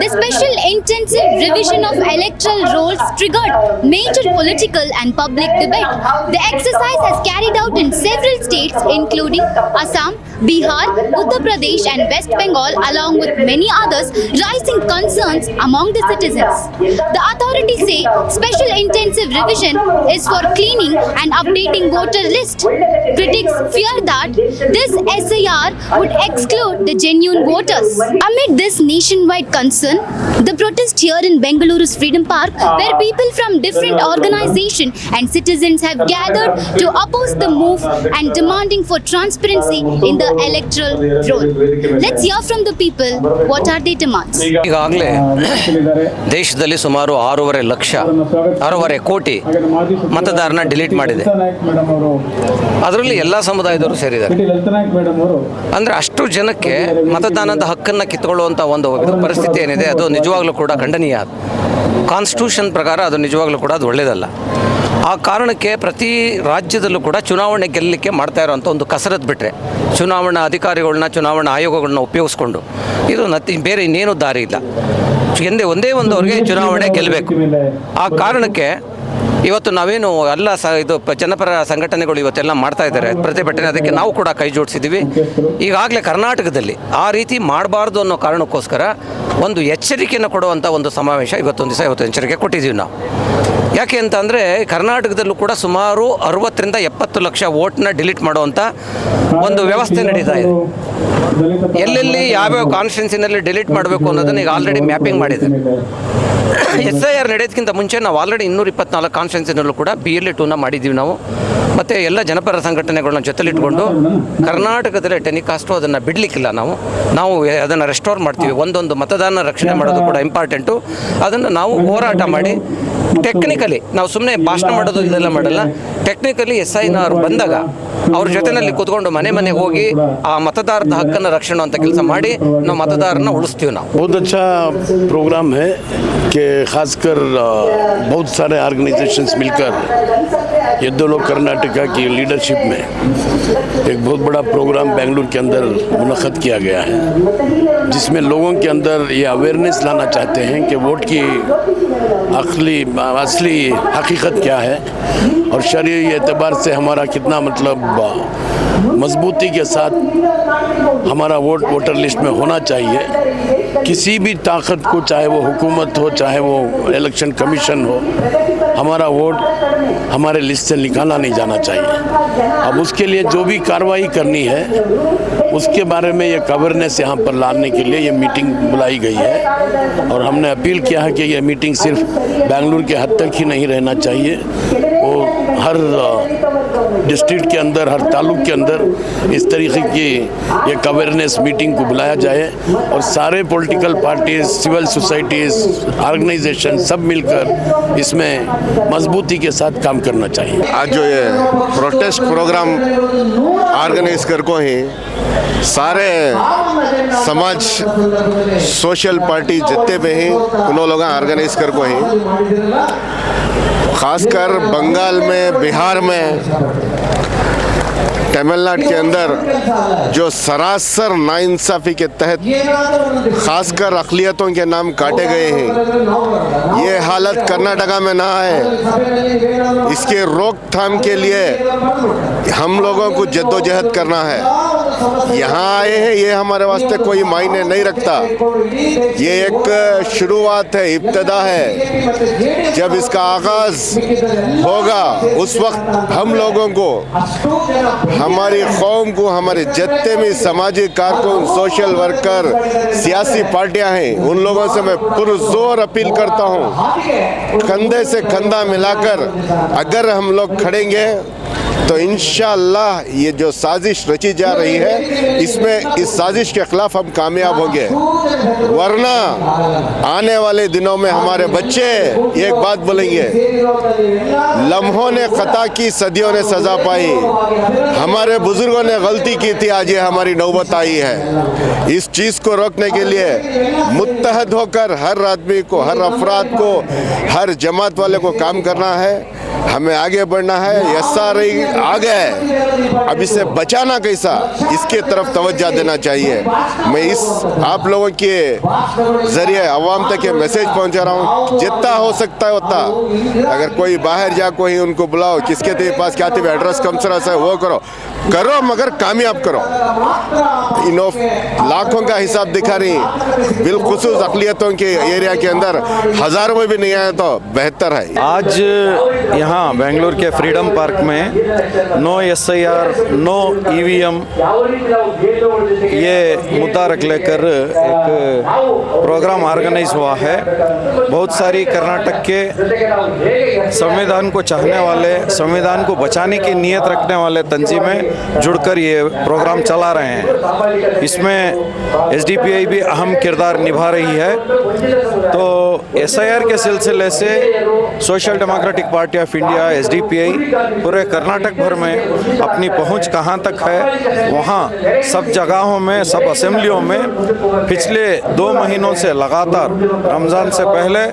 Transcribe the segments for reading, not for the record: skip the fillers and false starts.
The special intensive revision of electoral rolls triggered major political and public debate. The exercise has carried out in several states including Assam, Bihar, Uttar Pradesh and West Bengal along with many others, raising concerns among the citizens. The authorities say special intensive revision is for cleaning and updating voter list. Critics fear that this SIR would exclude the genuine voters. Amid this nationwide concern, the protest here in Bengaluru's Freedom Park, where people from different organizations and citizens have gathered to oppose the move and demanding for transparency in the electoral roll. Let's hear from the people what are their demands. ಈಗಾಗಲೇ ದೇಶದಲ್ಲಿ ಸುಮಾರು 6.5 ಕೋಟಿ ಮತದಾರನ delete ಮಾಡಿದೆ. ಅದರಲ್ಲಿ ಎಲ್ಲ ಸಮುದಾಯದವರು ಸೇರಿದ್ದಾರೆ. ಅಂದರೆ ಅಷ್ಟು ಜನಕ್ಕೆ ಮತದಾನದ ಹಕ್ಕನ್ನು ಕಿತ್ತುಕೊಳ್ಳುವಂಥ ಒಂದು ಪರಿಸ್ಥಿತಿ ಏನಿದೆ ಅದು ನಿಜವಾಗ್ಲೂ ಕೂಡ ಖಂಡನೀಯ. ಕಾನ್ಸ್ಟಿಟ್ಯೂಷನ್ ಪ್ರಕಾರ ಅದು ನಿಜವಾಗ್ಲೂ ಕೂಡ ಅದು ಒಳ್ಳೆಯದಲ್ಲ. ಆ ಕಾರಣಕ್ಕೆ ಪ್ರತಿ ರಾಜ್ಯದಲ್ಲೂ ಕೂಡ ಚುನಾವಣೆ ಗೆಲ್ಲಲಿಕ್ಕೆ ಮಾಡ್ತಾ ಇರೋವಂಥ ಒಂದು ಕಸರತ್ತು ಬಿಟ್ಟರೆ ಚುನಾವಣಾ ಅಧಿಕಾರಿಗಳನ್ನ ಚುನಾವಣಾ ಆಯೋಗಗಳನ್ನ ಉಪಯೋಗಿಸ್ಕೊಂಡು ಇದು ಬೇರೆ ಇನ್ನೇನು ದಾರಿ ಇಲ್ಲ. ಒಂದೇ ಒಂದು ಅವ್ರಿಗೆ ಚುನಾವಣೆ ಗೆಲ್ಲಬೇಕು. ಆ ಕಾರಣಕ್ಕೆ ಇವತ್ತು ನಾವೇನು ಎಲ್ಲ ಇದು ಜನಪರ ಸಂಘಟನೆಗಳು ಇವತ್ತೆಲ್ಲ ಮಾಡ್ತಾ ಇದ್ದಾರೆ ಪ್ರತಿಭಟನೆ, ಅದಕ್ಕೆ ನಾವು ಕೂಡ ಕೈ ಜೋಡಿಸಿದ್ದೀವಿ. ಈಗಾಗಲೇ ಕರ್ನಾಟಕದಲ್ಲಿ ಆ ರೀತಿ ಮಾಡಬಾರ್ದು ಅನ್ನೋ ಕಾರಣಕ್ಕೋಸ್ಕರ ಒಂದು ಎಚ್ಚರಿಕೆಯನ್ನು ಕೊಡುವಂಥ ಒಂದು ಸಮಾವೇಶ ಇವತ್ತು ಎಚ್ಚರಿಕೆ ಕೊಟ್ಟಿದ್ದೀವಿ ನಾವು. ಯಾಕೆ ಅಂತ ಅಂದರೆ ಕರ್ನಾಟಕದಲ್ಲೂ ಕೂಡ ಸುಮಾರು 60 ರಿಂದ 70 ಲಕ್ಷ ವೋಟ್ನ ಡಿಲೀಟ್ ಮಾಡುವಂಥ ಒಂದು ವ್ಯವಸ್ಥೆ ನಡೀತಾ ಇದೆ. ಎಲ್ಲೆಲ್ಲಿ ಯಾವ್ಯಾವ ಕಾನ್ಸ್ಟಿಟ್ಯೂನ್ಸಿನಲ್ಲಿ ಡಿಲೀಟ್ ಮಾಡಬೇಕು ಅನ್ನೋದನ್ನು ಈಗ ಆಲ್ರೆಡಿ ಮ್ಯಾಪಿಂಗ್ ಮಾಡಿದೆ. SIR ನಡೆಯೋದಕ್ಕಿಂತ ಮುಂಚೆ ನಾವು ಆಲ್ರೆಡಿ 224 ಕಾನ್ಸ್ಟಿಟ್ಯೂನ್ಸಿನಲ್ಲೂ ಕೂಡ BLA-2ನ ಮಾಡಿದ್ದೀವಿ ನಾವು. ಮತ್ತು ಎಲ್ಲ ಜನಪರ ಸಂಘಟನೆಗಳನ್ನ ಜೊತೆಲಿಟ್ಕೊಂಡು ಕರ್ನಾಟಕದಲ್ಲಿ ಟೆಲಿಕಾಸ್ಟು ಅದನ್ನು ಬಿಡಲಿಕ್ಕಿಲ್ಲ. ನಾವು ಅದನ್ನು ರೆಸ್ಟೋರ್ ಮಾಡ್ತೀವಿ. ಒಂದೊಂದು ಮತದಾನ ರಕ್ಷಣೆ ಮಾಡೋದು ಕೂಡ ಇಂಪಾರ್ಟೆಂಟು. ಅದನ್ನು ನಾವು ಹೋರಾಟ ಮಾಡಿ ಟೆಕ್ನಿಕಲಿ ನಾವು ಸುಮ್ಮನೆ ಭಾಷಣ ಮಾಡೋದು ಇದೆಲ್ಲ ಮಾಡಲ್ಲ. ಟೆಕ್ನಿಕಲಿ SIR ಬಂದಾಗ ಅವ್ರ ಜೊತೆಯಲ್ಲಿ ಕೂತ್ಕೊಂಡು ಮನೆ ಹೋಗಿ ಆ ಮತದಾರರ ಹಕ್ಕನ್ನು ರಕ್ಷಣೆ ಅಂತ ಕೆಲಸ ಮಾಡಿ ನಾವು ಮತದಾರರನ್ನ ಉಳಿಸ್ತೀವಿ ನಾವು. बहुत अच्छा प्रोग्राम है कि खासकर बहुत सारे ऑर्गेनाइजेशंस मिलकर ये दो लोग कर्नाटका की लीडरशिप में एक बहुत बड़ा प्रोग्राम बेंगलुरु के अंदर मुनक़द किया गया है, जिसमें लोगों के अंदर ये अवेयरनेस लाना चाहते हैं कि वोट की असली हकीकत क्या है और शरई एतबार से हमारा कितना मतलब मजबूती के साथ हमारा वोटर लिस्ट में होना चाहिए. किसी भी ताकत को, चाहे वो हुकूमत हो चाहे वो इलेक्शन कमीशन हो, हमारा वोट हमारे लिस्ट से निकाला नहीं जाना चाहिए. अब उसके लिए जो भी कार्रवाई करनी है उसके बारे में ये अवेयरनेस यहाँ पर लाने के लिए ये मीटिंग बुलाई गई है. और हमने अपील किया है कि ये मीटिंग सिर्फ बेंगलुरु के हद तक ही नहीं रहना चाहिए, वो हर डिस्ट्रिक्ट के अंदर, हर तालुक के अंदर इस तरीके की एक अवेयरनेस मीटिंग को बुलाया जाए और सारे political parties, civil societies, organisation सब मिलकर इसमें मजबूती के साथ काम करना चाहिए. आज जो ये प्रोटेस्ट प्रोग्राम ऑर्गेनाइज कर को ही सारे समाज सोशल पार्टी जितने भी हैं उन लोग ऑर्गेनाइज कर को ही, खासकर बंगाल में, बिहार में, तमिलनाडु के अंदर जो सरासर नाइंसाफ़ी के तहत खासकर अक़लियतों के नाम काटे गए हैं, ये हालत कर्नाटका में ना आए, इसके रोकथाम के लिए हम लोगों को जद्दोजहद करना है. यहाँ आए हैं ये हमारे वास्ते कोई मायने नहीं रखता. ये एक शुरुआत है, इब्तदा है. जब इसका आगाज़ होगा उस वक्त हम लोगों को, हमारी कौम को, हमारे जितने भी समाजी कारकुन, सोशल वर्कर, सियासी पार्टियां हैं, उन लोगों से मैं पुरजोर अपील करता हूं, कंधे से कंधा मिलाकर अगर हम लोग खड़ेंगे तो इंशाअल्लाह ये जो साजिश रची जा रही है इसमें इस साजिश के खिलाफ हम कामयाब होंगे. वरना आने वाले दिनों में हमारे बच्चे एक बात बोलेंगे, लम्हों ने खता की, सदियों ने सजा पाई, हमारे बुजुर्गों ने गलती की थी, आज ये हमारी नौबत आई है. इस चीज़ को रोकने के लिए मुत्तहद होकर हर आदमी को, हर अफराद को, हर जमात वाले को काम करना है. हमें आगे बढ़ना है. SIR आ गया है, अब इसे बचाना कैसा, इसके तरफ तवज्जो देना चाहिए। मैं इस आप लोगों के जरिए अवाम तक ये मैसेज पहुंचा रहा हूँ, जितना हो सकता है उतना। अगर कोई बाहर जा, कोई उनको बुलाओ, किसके तेरे पास क्या तेरे एड्रेस कम सरस है, वो करो मगर कामयाब करो। इनो लाखों का हिसाब दिखा रही, बिलखुसूस अक़लियतों के एरिया के अंदर हज़ारों में भी नहीं आया तो बेहतर है। आज यहाँ बेंगलुरु के फ्रीडम पार्क में नो SIR नो EVM ये मुद्दा रख लेकर एक प्रोग्राम ऑर्गेनाइज हुआ है। बहुत सारी कर्नाटक के संविधान को चाहने वाले, संविधान को बचाने की नीयत रखने वाले तंजीमें जुड़कर ये प्रोग्राम चला रहे हैं। इसमें SDPI भी अहम किरदार निभा रही है। तो SIR के सिलसिले से social democratic party of India SDPI पूरे कर्नाटक भर में अपनी पहुंच कहां तक है, वहां सब जगहों में, सब असेंबलियों में पिछले 2 महीनों से लगातार, रमज़ान से पहले,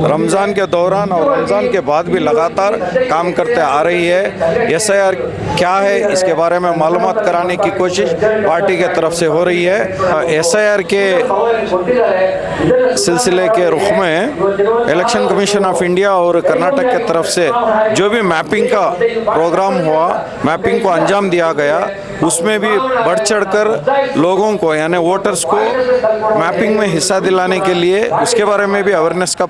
रमज़ान के दौरान और रमज़ान के बाद भी लगातार काम करते आ रही है। SIR क्या है इसके बारे में मालूमात कराने की कोशिश पार्टी के तरफ से हो रही है। SIR के सिलसिले के रुख में इलेक्शन कमीशन ऑफ इंडिया और कर्नाटक के तरफ से जो भी मैपिंग का प्रोग्राम हुआ, मैपिंग को अंजाम दिया गया, उसमें भी बढ़ चढ़कर लोगों को यानी वोटर्स को मैपिंग में हिस्सा दिलाने के लिए उसके बारे में भी अवेयरनेस का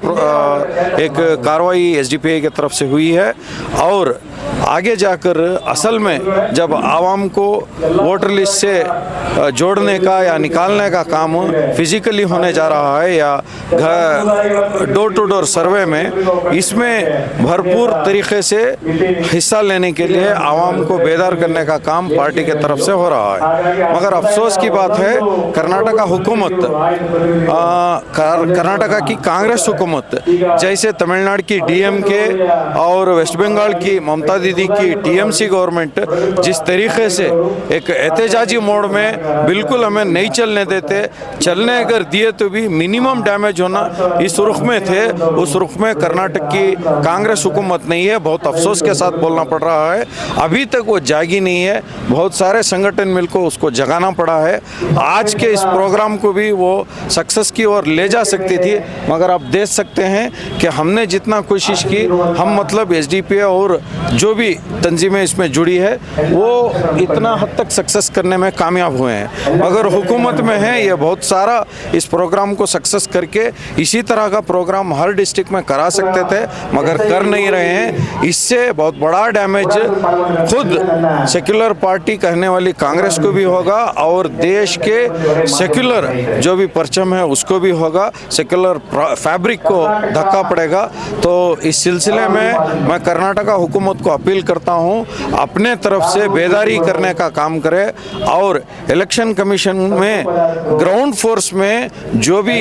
एक कार्रवाई SDPI की तरफ से हुई है। और आगे जाकर असल में जब आवाम को वोटर लिस्ट से जोड़ने का या निकालने का काम फिजिकली होने जा रहा है या डोर टू डोर सर्वे में, इसमें भरपूर तरीके से हिस्सा लेने के लिए आवाम को बेदार करने का काम पार्टी के तरफ से हो रहा है। मगर अफसोस की बात है, कर्नाटका हुकूमत, कर्नाटका की कांग्रेस हुकूमत, जैसे तमिलनाडु की DMK और वेस्ट बंगाल की ममता दीदी की TMC गवर्नमेंट जिस तरीके से एक एहतजाजी मोड में बिल्कुल हमें नहीं चलने देते, चलने अगर दिए तो भी मिनिमम डैमेज होना इस रुख में थे, उस रुख में कर्नाटक की कांग्रेस हुकूमत नहीं है। बहुत अफसोस के साथ बोलना पड़ रहा है, अभी तक वो जागी नहीं है। बहुत सारे संगठन मिलकर उसको जगाना पड़ा है। आज के इस प्रोग्राम को भी वो सक्सेस की ओर ले जा सकती थी, मगर आप देख सकते हैं कि हमने जितना कोशिश की, हम मतलब SDPI और जो भी तंजीमें इसमें जुड़ी है वो इतना हद तक सक्सेस करने में कामयाब हुए हैं। मगर हुकूमत में है ये बहुत सारा इस प्रोग्राम को सक्सेस करके इसी तरह का प्रोग्राम हर डिस्ट्रिक्ट में करा सकते थे, मगर कर नहीं रहे हैं। इससे बहुत बड़ा डैमेज खुद सेक्युलर पार्टी कहने वाली कांग्रेस को भी होगा और देश के सेक्युलर जो भी परचम है उसको भी होगा, सेक्युलर फैब्रिक को धक्का पड़ेगा। तो इस सिलसिले में मैं कर्नाटका हुकूमत को अपील करता हूं, अपने तरफ से बेदारी करने का काम करे और इलेक्शन कमीशन में ग्राउंड फोर्स में जो भी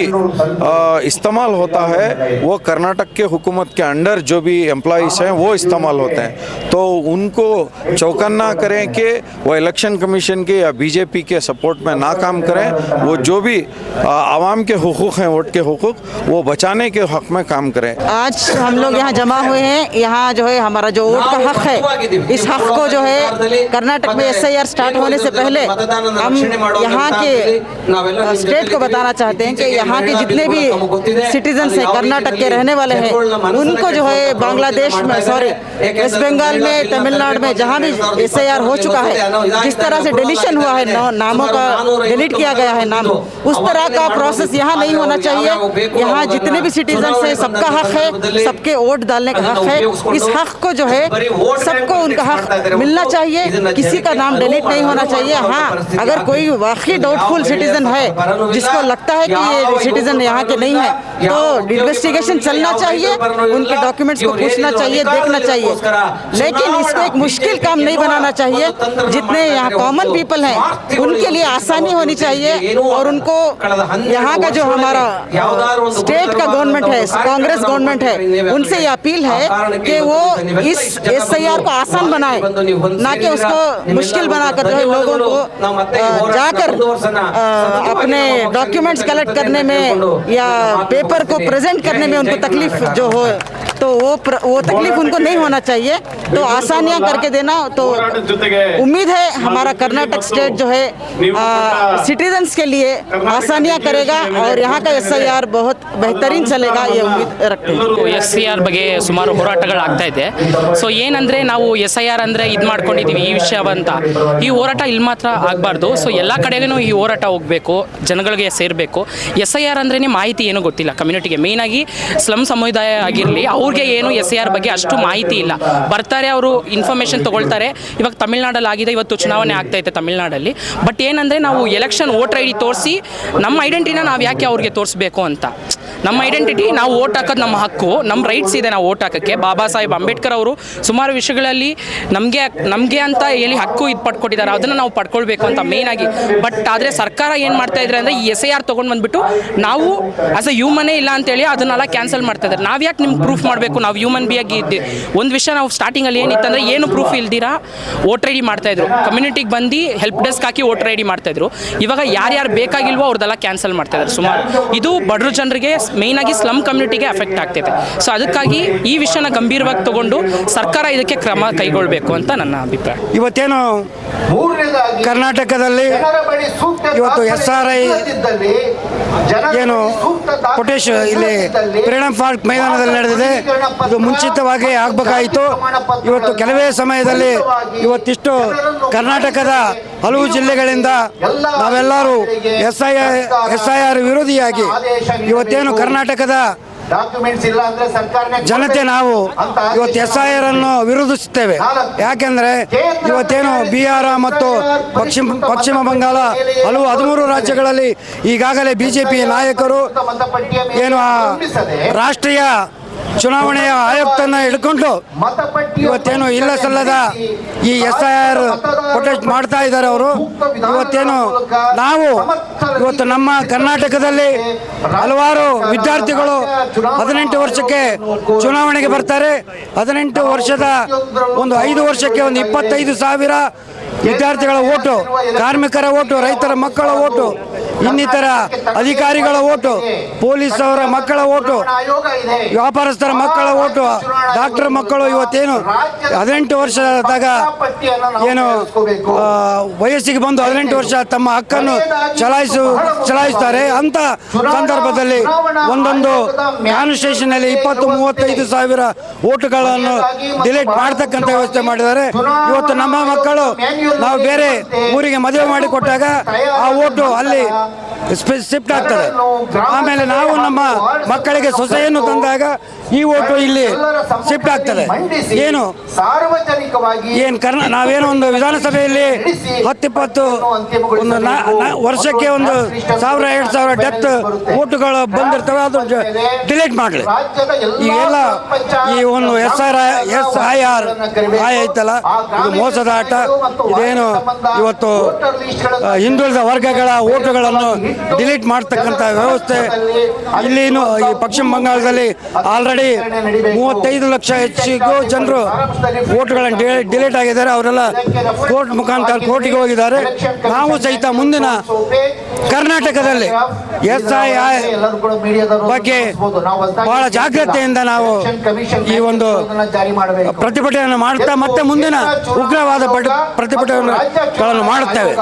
इस्तेमाल होता है वो कर्नाटक के हुकूमत के अंडर जो भी एम्प्लॉइज़ हैं वो इस्तेमाल होते हैं। तो उनको चौकन्ना करें कि वो इलेक्शन कमीशन के या BJP के सपोर्ट में ना काम करें, वो जो भी आवाम के हुकूक हैं, वोट के हुकूक, वो बचाने के हक़ में काम करें। आज हम लोग यहाँ जमा हुए हैं, यहाँ जो है हमारा जो वोट का हक है, इस हक को जो है कर्नाटक में SIR स्टार्ट होने से पहले हम यहाँ के स्टेट को बताना चाहते हैं कि यहाँ के जितने भी सिटीजन्स हैं, कर्नाटक के रहने वाले हैं, उनको जो है बांग्लादेश में, वेस्ट बंगाल में, तमिलनाडु में जहाँ भी SIR हो चुका है, जिस तरह से डिलीशन हुआ है, नामों का डिलीट किया गया है नाम, उस तरह का प्रोसेस यहाँ नहीं होना चाहिए। यहाँ जितने भी सिटीजन्स हैं सबका हक है, सबके वोट डालने का हक है। इस हक को जो है सबको उनका हक मिलना चाहिए, किसी का नाम डिलीट नहीं होना चाहिए। हाँ, अगर कोई वाकई डाउटफुल सिटीजन है जिसको लगता है कि ये सिटीजन यहाँ के नहीं है, तो इन्वेस्टिगेशन चलना चाहिए, उनके डॉक्यूमेंट्स को पूछना चाहिए, देखना चाहिए, लेकिन इसको एक मुश्किल काम नहीं बनाना चाहिए। जितने यहाँ कॉमन पीपल हैं उनके लिए आसानी होनी चाहिए और उनको यहाँ का जो हमारा स्टेट का गवर्नमेंट है, कांग्रेस गवर्नमेंट है, उनसे ये अपील है कि वो इस SIR को आसान बनाए, ना कि उसको मुश्किल बनाकर जो है लोगों को जाकर अपने डॉक्यूमेंट्स कलेक्ट करने में या पेपर पेपर को प्रेजेंट करने में उनको तकलीफ जो हो तो वो तकलीफ उनको नहीं होना चाहिए, तो आसानियां करके देना। तो उम्मीद है हमारा कर्नाटक स्टेट जो है सिटीजन्स के लिए आसानियां करेगा और यहाँ का SIR बहुत बेहतरीन चलेगा, ये उम्मीद रखते हैं। SIR ಬಗ್ಗೆ ಸುಮಾರು ಹೋರಾಟಗಳಾಗ್ತಾ ಇದೆ. ಸೊ ಏನಂದರೆ ನಾವು SIR ಅಂದರೆ ಇದು ಮಾಡ್ಕೊಂಡಿದ್ದೀವಿ ಈ ವಿಷಯವಂತ, ಈ ಹೋರಾಟ ಇಲ್ಲಿ ಮಾತ್ರ ಆಗಬಾರ್ದು. ಸೊ ಎಲ್ಲ ಕಡೆಗೂ ಈ ಹೋರಾಟ ಹೋಗಬೇಕು, ಜನಗಳಿಗೆ ಸೇರಬೇಕು. SIR ಅಂದ್ರೇ ಮಾಹಿತಿ ಏನೂ ಗೊತ್ತಿಲ್ಲ ಕಮ್ಯುನಿಟಿಗೆ, ಮೇಯ್ನಾಗಿ ಸ್ಲಮ್ ಸಮುದಾಯ ಆಗಿರಲಿ ಅವ್ರಿಗೆ ಏನು SIR ಬಗ್ಗೆ ಅಷ್ಟು ಮಾಹಿತಿ ಇಲ್ಲ. ಬರ್ತಾರೆ ಅವರು ಇನ್ಫಾರ್ಮೇಷನ್ ತೊಗೊಳ್ತಾರೆ. ಇವಾಗ ತಮಿಳ್ನಾಡಲ್ಲಿ ಆಗಿದೆ, ಇವತ್ತು ಚುನಾವಣೆ ಆಗ್ತೈತೆ ತಮಿಳ್ನಾಡಲ್ಲಿ. ಬಟ್ ಏನಂದರೆ ನಾವು ಎಲೆಕ್ಷನ್ ವೋಟರ್ ID ತೋರಿಸಿ ನಮ್ಮ ಐಡೆಂಟಿಟಿನ ನಾವು ಯಾಕೆ ಅವ್ರಿಗೆ ತೋರಿಸ್ಬೇಕು ಅಂತ. ನಮ್ಮ ಐಡೆಂಟಿಟಿ ನಾವು ವೋಟ್ ಹಾಕೋದು ನಮ್ಮ ಹಕ್ಕು, ನಮ್ಮ ರೈಟ್ಸ್ ಇದೆ ನಾವು ವೋಟ್ ಹಾಕೋಕ್ಕೆ. ಬಾಬಾ ಸಾಹೇಬ್ ಅಂಬೇಡ್ಕರ್ ಅವರು ಸುಮಾರು ವಿಷಯಗಳಲ್ಲಿ ನಮಗೆ ಅಂತ ಹೇಳಿ ಹಕ್ಕು ಇದು ಪಡ್ಕೊಟ್ಟಿದ್ದಾರೆ, ಅದನ್ನು ನಾವು ಪಡ್ಕೊಳ್ಬೇಕು ಅಂತ ಮೇಯ್ನಾಗಿ. ಬಟ್ ಆದರೆ ಸರ್ಕಾರ ಏನು ಮಾಡ್ತಾ ಇದ್ದಾರೆ ಅಂದರೆ ಈ SIR ತೊಗೊಂಡು ಬಂದುಬಿಟ್ಟು ನಾವು ಆಸ್ ಅ ಹ್ಯೂಮನೇ ಇಲ್ಲ ಅಂತೇಳಿ ಅದನ್ನೆಲ್ಲ ಕ್ಯಾನ್ಸಲ್ ಮಾಡ್ತಾ ಇದ್ದಾರೆ. ನಾವು ಯಾಕೆ ನಿಮ್ಗೆ ಪ್ರೂಫ್ ಮಾಡಬೇಕು, ನಾವು ಹ್ಯೂಮನ್ ಬಿಯಾಗಿ ಇದ್ದು ಒಂದು ವಿಷಯ ನಾವು ಸ್ಟಾರ್ಟಿಂಗಲ್ಲಿ ಏನಿತ್ತಂದರೆ ಏನು ಪ್ರೂಫ್ ಇಲ್ದಿರಾ ವೋಟರ್ ID ಮಾಡ್ತಾಯಿದ್ರು, ಕಮ್ಯುನಿಟಿಗೆ ಬಂದು ಹೆಲ್ಪ್ ಡೆಸ್ಕ್ ಹಾಕಿ ವೋಟರ್ ID ಮಾಡ್ತಾಯಿದ್ರು. ಇವಾಗ ಯಾರ್ಯಾರು ಬೇಕಾಗಿಲ್ವೋ ಅವ್ರದ್ದೆಲ್ಲ ಕ್ಯಾನ್ಸಲ್ ಮಾಡ್ತಾಯಿದ್ದಾರೆ ಸುಮಾರು. ಇದು ಬಡವ್ರ ಜನರಿಗೆ ಮೇಯ್ನಾಗಿ ಸ್ಲಮ್ ಕಮ್ಯುನಿಟಿಗೆ ಅಫೆಕ್ಟ್ ಆಗ್ತೈತೆ. ಸೊ ಅದಕ್ಕಾಗಿ ಈ ವಿಷಯನ ಗಂಭೀರವಾಗಿ ತಗೊಂಡು ಸರ್ಕಾರ ಇದಕ್ಕೆ ಕ್ರಮ ಕೈಗೊಳ್ಳಬೇಕು ಅಂತ ನನ್ನ ಅಭಿಪ್ರಾಯ. ಇವತ್ತೇನು ಕರ್ನಾಟಕದಲ್ಲಿ ಇವತ್ತು SRI ಏನು ಕೊಟೇಶ್ ಇಲ್ಲಿ ಫ್ರೀಡಂ ಪಾರ್ಕ್ ಮೈದಾನದಲ್ಲಿ ನಡೆದಿದೆ. ಇದು ಮುಂಚಿತವಾಗಿ ಆಗಬೇಕಾಯಿತು. ಇವತ್ತು ಕೆಲವೇ ಸಮಯದಲ್ಲಿ ಇವತ್ತಿಷ್ಟು ಕರ್ನಾಟಕದ ಹಲವು ಜಿಲ್ಲೆಗಳಿಂದ ನಾವೆಲ್ಲರೂ SIR ವಿರೋಧಿಯಾಗಿ ಇವತ್ತೇನು ಕರ್ನಾಟಕದ ಜನತೆ ನಾವು ಇವತ್ತು SIR ಅನ್ನು ವಿರೋಧಿಸುತ್ತೇವೆ. ಯಾಕೆಂದರೆ ಇವತ್ತೇನು ಬಿಹಾರ ಮತ್ತು ಪಶ್ಚಿಮ ಬಂಗಾಳ ಹಲವು 13 ರಾಜ್ಯಗಳಲ್ಲಿ ಈಗಾಗಲೇ BJP ನಾಯಕರು ಏನು ರಾಷ್ಟ್ರೀಯ ಚುನಾವಣೆಯ ಆಯುಕ್ತನ ಹಿಡ್ಕೊಂಡು ಇವತ್ತೇನು ಇಲ್ಲ ಸಲ್ಲದ ಈ SIR ಪ್ರೊಟೆಸ್ಟ್ ಮಾಡ್ತಾ ಇದ್ದಾರೆ ಅವರು. ಇವತ್ತೇನು ನಾವು ಇವತ್ತು ನಮ್ಮ ಕರ್ನಾಟಕದಲ್ಲಿ ಹಲವಾರು ವಿದ್ಯಾರ್ಥಿಗಳು 18 ವರ್ಷಕ್ಕೆ ಚುನಾವಣೆಗೆ ಬರ್ತಾರೆ. 18 ವರ್ಷದ ಒಂದು 5 ವರ್ಷಕ್ಕೆ ಒಂದು 25,000 ವಿದ್ಯಾರ್ಥಿಗಳ ಓಟು, ಕಾರ್ಮಿಕರ ಓಟು, ರೈತರ ಮಕ್ಕಳ ಓಟು, ಇನ್ನಿತರ ಅಧಿಕಾರಿಗಳ ಓಟು, ಪೊಲೀಸ್ ಅವರ ಮಕ್ಕಳ ಓಟು, ವ್ಯಾಪಾರಸ್ಥರ ಮಕ್ಕಳ ಓಟು, ಡಾಕ್ಟರ್ ಮಕ್ಕಳು ಇವತ್ತೇನು 18 ವರ್ಷದಾಗ ಏನು ವಯಸ್ಸಿಗೆ ಬಂದು 18 ವರ್ಷ ತಮ್ಮ ಹಕ್ಕನ್ನು ಚಲಾಯಿಸ್ತಾರೆ. ಅಂತ ಸಂದರ್ಭದಲ್ಲಿ ಒಂದೊಂದು ಕಾನ್ಸ್ಟಿಟ್ಯೂಷನಲ್ಲಿ 20-35,000 ಓಟುಗಳನ್ನು ಡಿಲೀಟ್ ಮಾಡ್ತಕ್ಕಂಥ ವ್ಯವಸ್ಥೆ ಮಾಡಿದ್ದಾರೆ. ಇವತ್ತು ನಮ್ಮ ಮಕ್ಕಳು ನಾವು ಬೇರೆ ಊರಿಗೆ ಮದುವೆ ಮಾಡಿಕೊಟ್ಟಾಗ ಆ ಓಟು ಅಲ್ಲಿ ಶಿಫ್ಟ್ ಆಗ್ತದೆ. ಆಮೇಲೆ ನಾವು ನಮ್ಮ ಮಕ್ಕಳಿಗೆ ಸೊಸೆಯನ್ನು ತಂದಾಗ ಈ ಓಟು ಇಲ್ಲಿ ಶಿಫ್ಟ್ ಆಗ್ತದೆ. ಏನು ನಾವೇನೋ ಒಂದು ವಿಧಾನಸಭೆಯಲ್ಲಿ 10-20 ಒಂದು ವರ್ಷಕ್ಕೆ ಒಂದು 1,000-2,000 ಡೆತ್ ಓಟುಗಳು ಬಂದಿರ್ತವೆ, ಅದು ಡಿಲೀಟ್ ಮಾಡಲಿ. ಈಗೆಲ್ಲ ಈ ಒಂದು SIR ಐತಲ್ಲ, ಇದು ಮೋಸದ ಆಟ. ಇದೇನು ಇವತ್ತು ಹಿಂದುಳಿದ ವರ್ಗಗಳ ಓಟುಗಳನ್ನು ಡಿಲೀಟ್ ಮಾಡ್ತಕ್ಕಂಥ ವ್ಯವಸ್ಥೆ ಇಲ್ಲಿ ಈ ಪಶ್ಚಿಮ ಬಂಗಾಳದಲ್ಲಿ ಆಲ್ರೆಡಿ 35 ಲಕ್ಷ ಹೆಚ್ಚಿಗೂ ಜನರು ಓಟುಗಳನ್ನು ಡಿಲೀಟ್ ಆಗಿದ್ದಾರೆ. ಅವರೆಲ್ಲ ಕೋರ್ಟ್ ಮುಖಾಂತರ ಕೋರ್ಟಿಗೆ ಹೋಗಿದ್ದಾರೆ. ನಾವು ಸಹಿತ ಮುಂದಿನ ಕರ್ನಾಟಕದಲ್ಲಿ SIR ಬಗ್ಗೆ ಬಹಳ ಜಾಗ್ರತೆಯಿಂದ ನಾವು ಈ ಒಂದು ಪ್ರತಿಭಟನೆಯನ್ನು ಮಾಡ್ತಾ ಮತ್ತೆ ಮುಂದಿನ ಉಗ್ರವಾದ ಪ್ರತಿಭಟನೆಗಳನ್ನು ಮಾಡುತ್ತೇವೆ.